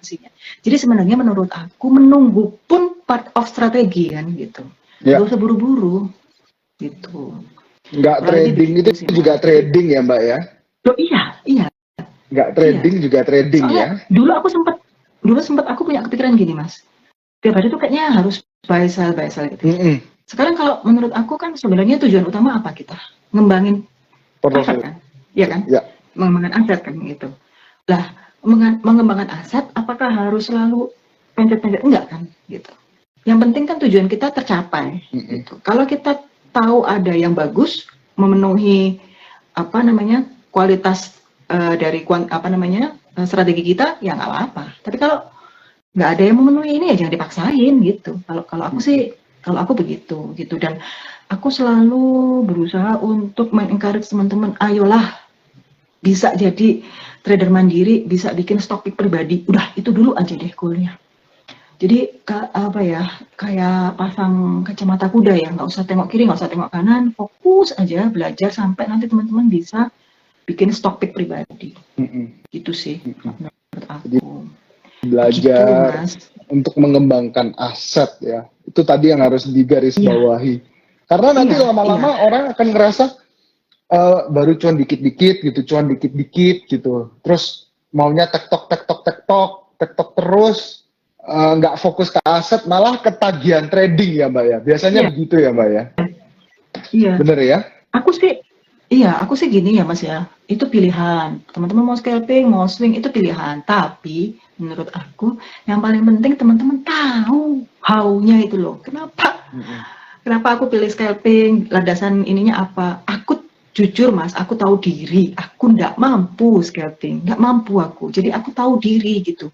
eksekusinya. Jadi sebenarnya menurut aku menunggu pun part of strategi kan gitu. Ya. Gak usah buru-buru gitu. Nggak Kurang lebih trading itu begitu sih, juga Mas. trading ya Mbak ya? Oh iya. Nggak trading juga trading ya? Soalnya dulu sempat aku punya kepikiran gini, Mas. Tiap hari tuh kayaknya harus buy sell gitu. Sekarang kalau menurut aku kan sebenarnya tujuan utama apa kita? Ngembangin aset kan? Iya kan? Ya. Mengembangkan aset kan gitu. Lah, mengembangkan aset apakah harus selalu pencet-pencet? Enggak kan gitu. Yang penting kan tujuan kita tercapai gitu. Kalau kita tahu ada yang bagus memenuhi kualitas dari strategi kita, ya nggak apa-apa. Tapi kalau nggak ada yang memenuhi ini ya jangan dipaksain gitu. Kalau aku sih, kalau aku begitu gitu. Dan aku selalu berusaha untuk mengencourage teman-teman, ayolah bisa jadi trader mandiri, bisa bikin stock pick pribadi. Udah itu dulu aja deh goalnya. Jadi kayak pasang kacamata kuda ya, nggak usah tengok kiri, nggak usah tengok kanan, fokus aja belajar sampai nanti teman-teman bisa bikin stock pick pribadi. Gitu sih menurut aku. Jadi belajar Begitu, untuk mengembangkan aset ya. Itu tadi yang harus digarisbawahi. Karena nanti lama-lama orang akan ngerasa baru cuan dikit-dikit gitu. Terus maunya tektok terus. Nggak fokus ke aset, malah ketagihan trading ya Mbak ya. Biasanya begitu ya Mbak ya. Iya. Bener ya? Aku sih gini ya Mas ya. Itu pilihan. Teman-teman mau scalping, mau swing itu pilihan. Tapi menurut aku yang paling penting teman-teman tahu how-nya itu loh. Kenapa aku pilih scalping? Landasan ininya apa? Aku jujur Mas, aku tahu diri. Aku nggak mampu scalping, nggak mampu aku. Jadi aku tahu diri gitu.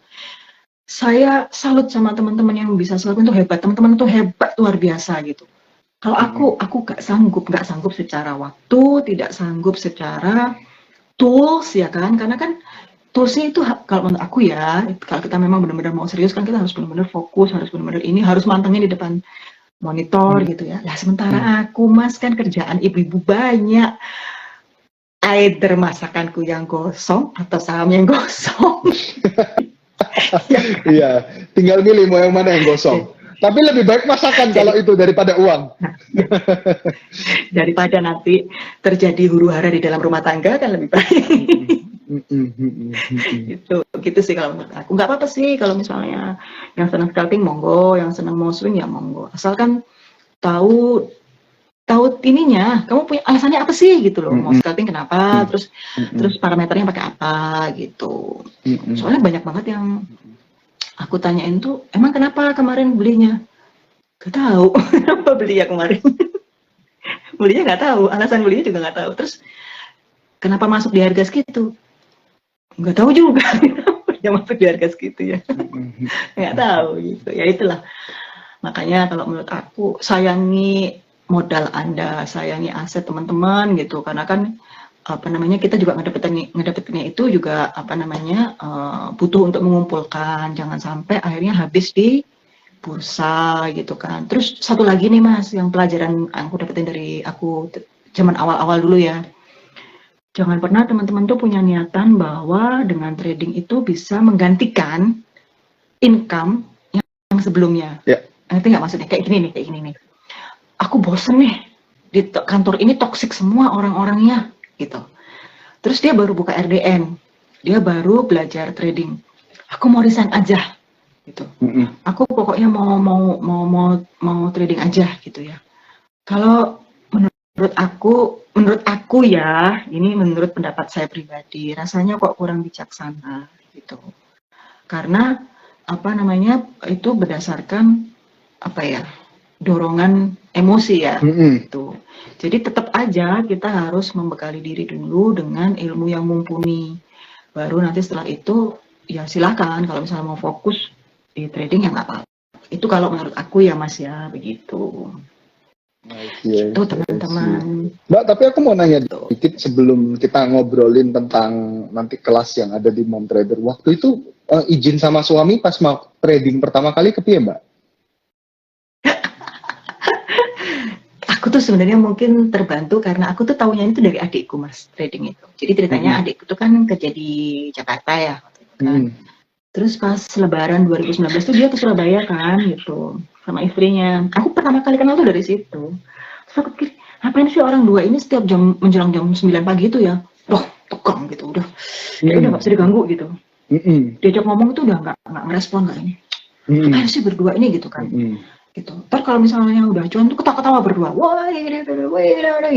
Saya salut sama teman-teman yang bisa scalping itu hebat. Teman-teman itu hebat luar biasa gitu. Kalau aku nggak sanggup secara waktu, tidak sanggup secara tools ya kan, karena kan toolsnya itu kalau menurut aku ya, kalau kita memang benar-benar mau serius kan kita harus benar-benar fokus, harus benar-benar ini, harus mantengin di depan monitor gitu ya. Lah sementara aku Mas kan kerjaan ibu-ibu banyak, either masakanku yang gosong atau saham yang gosong. Iya, tinggal milih mau yang mana yang gosong. Tapi lebih baik masakan kalau itu daripada uang. Daripada nanti terjadi huru-hara di dalam rumah tangga kan lebih baik. gitu sih kalau menurut aku. Nggak apa-apa sih kalau misalnya yang senang scalping monggo, yang senang mau swing ya monggo. Asalkan tahu ininya, kamu punya alasannya apa sih gitu loh, mau scalping kenapa, terus parameternya pakai apa gitu. Soalnya banyak banget yang aku tanyain tuh, emang kenapa kemarin belinya? Gak tahu kenapa beli ya kemarin. Belinya nggak tahu, alasan belinya juga nggak tahu. Terus kenapa masuk di harga segitu? Nggak tahu juga. Dia masuk di harga segitu ya. Nggak tahu gitu. Ya itulah. Makanya kalau menurut aku sayangi modal Anda, sayangi aset teman-teman gitu. Karena kan kita juga ngedapetinnya itu juga butuh untuk mengumpulkan. Jangan sampai akhirnya habis di bursa gitu kan. Terus satu lagi nih Mas, yang pelajaran aku dapetin dari aku zaman awal-awal dulu ya. Jangan pernah teman-teman tuh punya niatan bahwa dengan trading itu bisa menggantikan income yang sebelumnya. Ngerti nggak maksudnya? Kayak gini nih. Aku bosen nih di kantor ini toksik semua orang-orangnya gitu. Terus dia baru buka RDN, dia baru belajar trading. Aku mau resign aja gitu. Aku pokoknya mau trading aja gitu ya. Kalau menurut aku ya, ini menurut pendapat saya pribadi, rasanya kok kurang bijaksana gitu. Karena itu berdasarkan dorongan emosi ya gitu. Jadi tetap aja kita harus membekali diri dulu dengan ilmu yang mumpuni. Baru nanti setelah itu ya silakan kalau misalnya mau fokus di trading ya nggak apa-apa. Itu kalau menurut aku ya Mas ya, begitu. Itu teman-teman. Mbak, tapi aku mau nanya dikit sebelum kita ngobrolin tentang nanti kelas yang ada di Mom Trader. Waktu itu izin sama suami pas mau trading pertama kali ke piye Mbak? Aku tuh sebenarnya mungkin terbantu karena aku tuh tahunya itu dari adikku Mas, trading itu. Jadi ceritanya adikku tuh kan kerja di Jakarta ya, kan. Terus pas Lebaran 2019 tuh dia ke Surabaya kan gitu sama istrinya. Aku pertama kali kenal tuh dari situ. Terus aku pikir, ngapain sih orang dua ini setiap jam menjelang jam 9 pagi itu ya? Loh, tegang gitu, udah nggak bisa diganggu gitu. Diajak ngomong itu udah nggak ngerespon nggak ini. Ngapain sih berdua ini gitu kan? Gitu. Ntar kalau misalnya udah cuan tuh ketawa-ketawa berdua, wah ini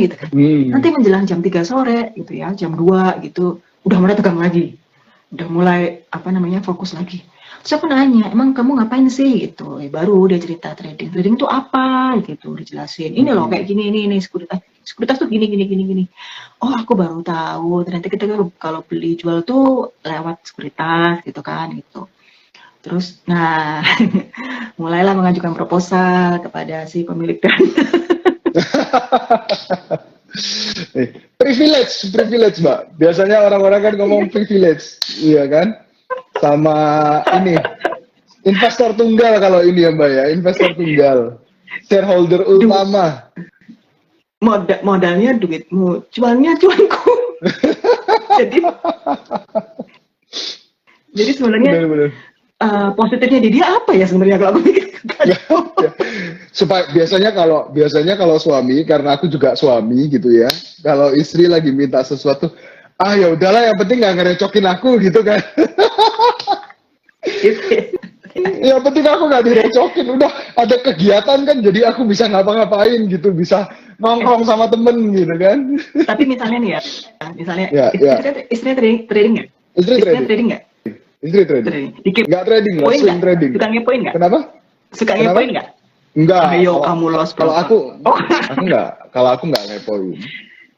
gitu kan. Nanti menjelang jam 3 sore gitu ya, jam 2 gitu, udah mulai tegang lagi. Udah mulai fokus lagi. Terus aku nanya, emang kamu ngapain sih gitu? Baru dia cerita trading tuh apa gitu, dijelasin. Ini loh kayak gini ini sekuritas tuh gini. Oh aku baru tahu. Ternyata kita kalau beli jual tuh lewat sekuritas gitu kan gitu. Terus, nah mulailah mengajukan proposal kepada si pemilik dana. Privilege Mbak. Biasanya orang-orang kan ngomong privilege, iya kan? Sama ini investor tunggal kalau ini ya Mbak ya, investor tunggal, shareholder utama. Modalnya duitmu, cuannya cuanku. jadi sebenarnya Bener. positifnya di dia apa ya sebenarnya kalau aku pikir? Supaya biasanya kalau suami, karena aku juga suami gitu ya, kalau istri lagi minta sesuatu, ya udahlah yang penting nggak ngerecokin aku gitu kan. Yang penting aku nggak direcokin, udah ada kegiatan kan, jadi aku bisa ngapa-ngapain gitu, bisa nongkrong sama temen gitu kan. Tapi misalnya nih ya. Istrinya trading nggak? Istri trading nggak? Istri trading. Nggak trading, swing trading. Suka ngepoin nggak? Kenapa? Suka ngepoin nggak? Enggak. Ayo kamu los. Kalau aku enggak. Kalau aku enggak ngepoin.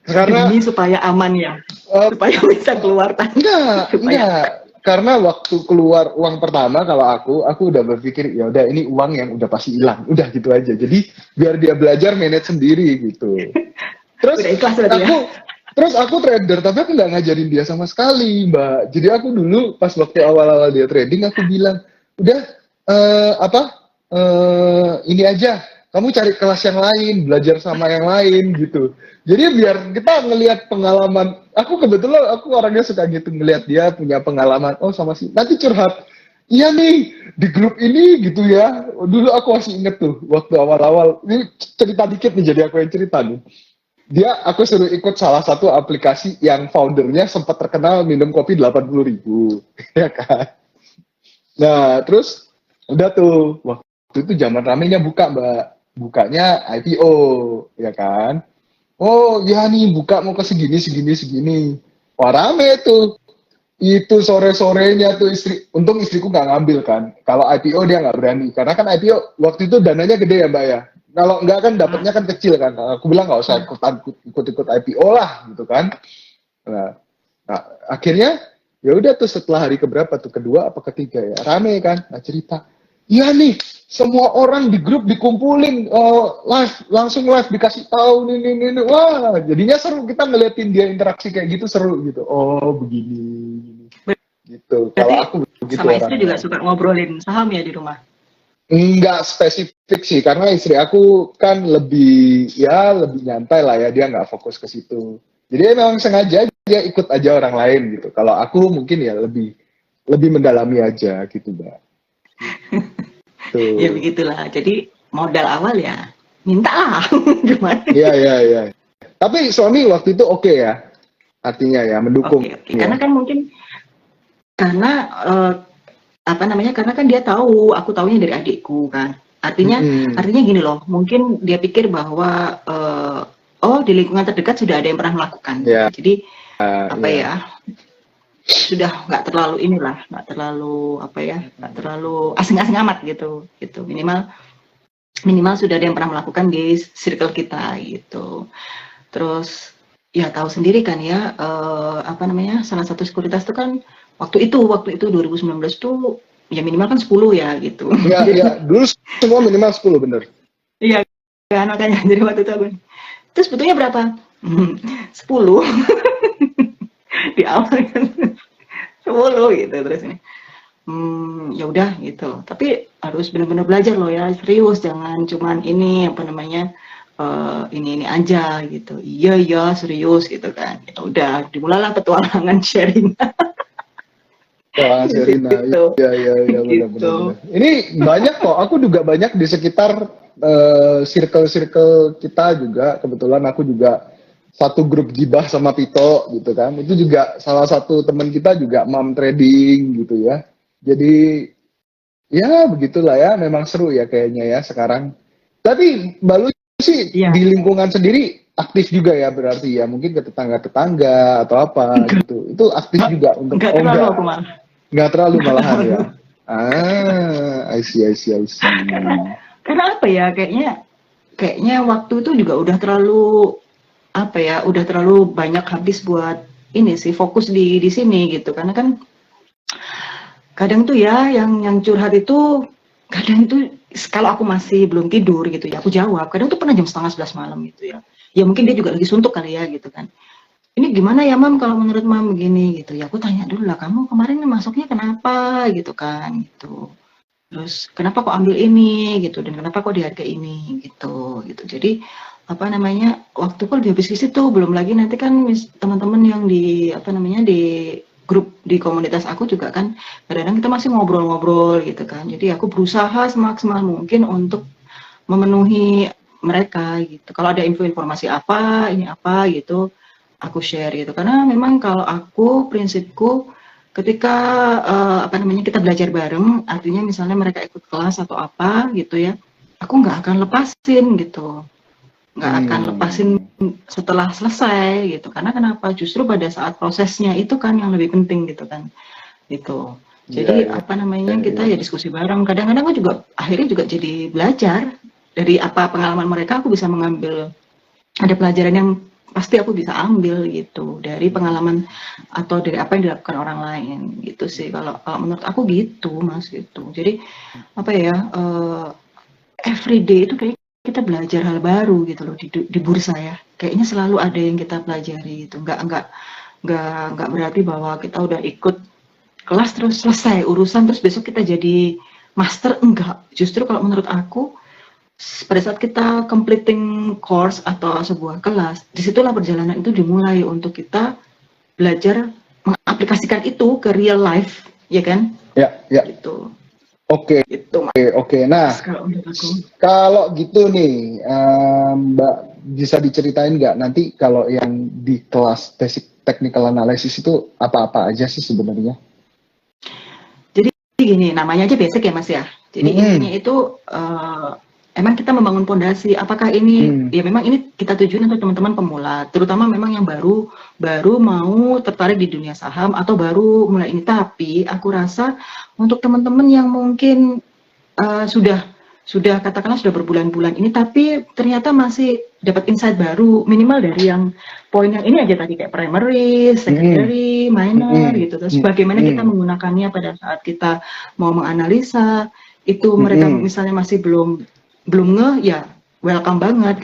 Karena ini supaya aman ya. Supaya bisa keluar tadi. Enggak. Karena waktu keluar uang pertama kalau aku udah berpikir ya udah ini uang yang udah pasti hilang, udah gitu aja. Jadi biar dia belajar manage sendiri gitu. Terus Terus aku trader, tapi aku nggak ngajarin dia sama sekali, Mbak. Jadi aku dulu pas waktu awal-awal dia trading, aku bilang, udah ini aja, kamu cari kelas yang lain, belajar sama yang lain gitu. Jadi biar kita ngelihat pengalaman. Aku kebetulan aku orangnya suka gitu ngelihat dia punya pengalaman. Oh sama sih, nanti curhat. Iya nih di grup ini gitu ya. Dulu aku masih inget tuh waktu awal-awal. Ini cerita dikit nih, jadi aku yang cerita nih. Aku suruh ikut salah satu aplikasi yang foundernya sempat terkenal minum kopi 80.000, ya kan? Nah, terus udah tuh, waktu itu zaman ramenya buka, Mbak. Bukanya IPO, ya kan? Oh, ya nih buka mau ke segini. Wah, rame tuh. Itu sore-sorenya tuh untung istriku nggak ngambil kan. Kalau IPO dia nggak berani, karena kan IPO waktu itu dananya gede ya, Mbak ya. Kalau enggak kan dapatnya kan kecil kan. Aku bilang nggak usah ikut IPO lah gitu kan. Nah, akhirnya ya udah tuh setelah hari keberapa tuh, kedua apa ketiga ya, rame kan. Nah, cerita, iya nih semua orang di grup dikumpulin langsung live dikasih tahu nih. Wah, jadinya seru, kita ngeliatin dia interaksi kayak gitu, seru gitu. Oh begini gitu. Kalau aku begitu sama istri juga suka ngobrolin saham ya di rumah. Enggak spesifik sih, karena istri aku kan lebih nyantai lah ya, dia nggak fokus ke situ. Jadi memang sengaja dia ikut aja orang lain gitu. Kalau aku mungkin ya lebih mendalami aja gitu, Mbak. Ya begitulah. Jadi modal awal ya minta lah. Gimana? Iya. Tapi suami waktu itu oke ya, artinya ya mendukung. Oke. Karena kan mungkin karena kan dia tahu, aku taunya dari adikku kan. Artinya gini loh, mungkin dia pikir bahwa di lingkungan terdekat sudah ada yang pernah melakukan. Yeah. Jadi sudah nggak terlalu asing-asing amat gitu. Minimal sudah ada yang pernah melakukan di circle kita gitu. Terus ya tahu sendiri kan ya, salah satu sekuritas itu kan waktu itu 2019 tuh ya minimal kan 10 ya gitu. Iya, dulu semua minimal 10 bener. Iya kan, makanya jadi waktu itu aku. Terus sebetulnya berapa? 10 di awal kan 10 gitu terus ini. Ya udah gitu. Tapi harus benar-benar belajar loh ya, serius, jangan cuman ini ini aja gitu. Iya serius gitu kan. Ya udah, dimulailah petualangan sharing. Wah, Iya sih, Sherina, gitu. iya iya iya benar-benar Gitu. benar. Ini banyak kok, aku juga banyak di sekitar circle-circle kita juga. Kebetulan aku juga satu grup gibah sama Pito gitu kan. Itu juga salah satu teman kita juga mom trading gitu ya. Jadi ya begitulah ya, memang seru ya kayaknya ya sekarang. Tapi Mbak Lu sih Iya, di lingkungan sendiri aktif juga ya berarti ya, mungkin ke tetangga-tetangga atau apa enggak, gitu. Itu aktif juga untuk, enggak oh terlalu aku enggak, malah. nggak terlalu Enggak malahan terlalu. ya. I see, I see, I Karena see. karena apa ya? Kayaknya waktu itu juga udah terlalu apa ya? Udah terlalu banyak habis buat ini sih fokus di sini gitu. Karena kan kadang tuh ya yang curhat itu kadang itu kalau aku masih belum tidur gitu ya aku jawab. Kadang tuh pernah jam setengah 11 malam gitu ya. Ya mungkin dia juga lagi suntuk kali ya gitu kan. Ini gimana ya mam kalau menurut mam begini gitu ya. Aku tanya dulu lah kamu kemarin masuknya kenapa gitu kan gitu. Terus kenapa kok ambil ini gitu dan kenapa kok di harga ini gitu gitu. Jadi apa namanya waktu kok lebih habis di situ belum lagi nanti kan teman-teman yang di apa namanya di grup di komunitas aku juga kan kadang-kadang kita masih ngobrol-ngobrol gitu kan. Jadi aku berusaha semaksimal mungkin untuk memenuhi mereka gitu. Kalau ada info informasi apa, ini apa gitu, aku share gitu. Karena memang kalau aku prinsipku ketika apa namanya kita belajar bareng, artinya misalnya mereka ikut kelas atau apa gitu ya, aku nggak akan lepasin gitu, nggak akan lepasin Hmm, setelah selesai gitu. Karena kenapa? Justru pada saat prosesnya itu kan yang lebih penting gitu kan, gitu. iya, Jadi iya, apa namanya kita iya. ya diskusi bareng. Kadang-kadang aku juga akhirnya juga jadi belajar dari apa pengalaman mereka. Aku bisa mengambil ada pelajaran yang pasti aku bisa ambil gitu dari pengalaman atau dari apa yang dilakukan orang lain gitu sih kalau menurut aku gitu mas gitu jadi apa ya everyday itu kayak kita belajar hal baru gitu loh di bursa ya kayaknya selalu ada yang kita pelajari gitu nggak berarti bahwa kita udah ikut kelas terus selesai urusan terus besok kita jadi master enggak justru kalau menurut aku pada saat kita completing course atau sebuah kelas, disitulah perjalanan itu dimulai untuk kita belajar mengaplikasikan itu ke real life, ya kan? Ya, ya. Gitu, Oke, gitu mas. oke. Nah, Kalau menurut aku, kalau gitu nih, Mbak bisa diceritain nggak nanti kalau yang di kelas basic technical analysis itu apa-apa aja sih sebenarnya? jadi gini, namanya aja basic ya mas ya. Jadi intinya Hmm, itu emang kita membangun pondasi. Apakah ini hmm, ya memang ini kita tujuin untuk teman-teman pemula, terutama memang yang baru baru mau tertarik di dunia saham atau baru mulai ini. Tapi aku rasa untuk teman-teman yang mungkin sudah katakanlah sudah berbulan-bulan ini, tapi ternyata masih dapat insight baru minimal dari yang poin yang ini aja tadi kayak primary, hmm, secondary, minor hmm, gitu. Terus hmm, bagaimana kita hmm, menggunakannya pada saat kita mau menganalisa itu hmm, mereka hmm. misalnya masih belum belum ya welcome banget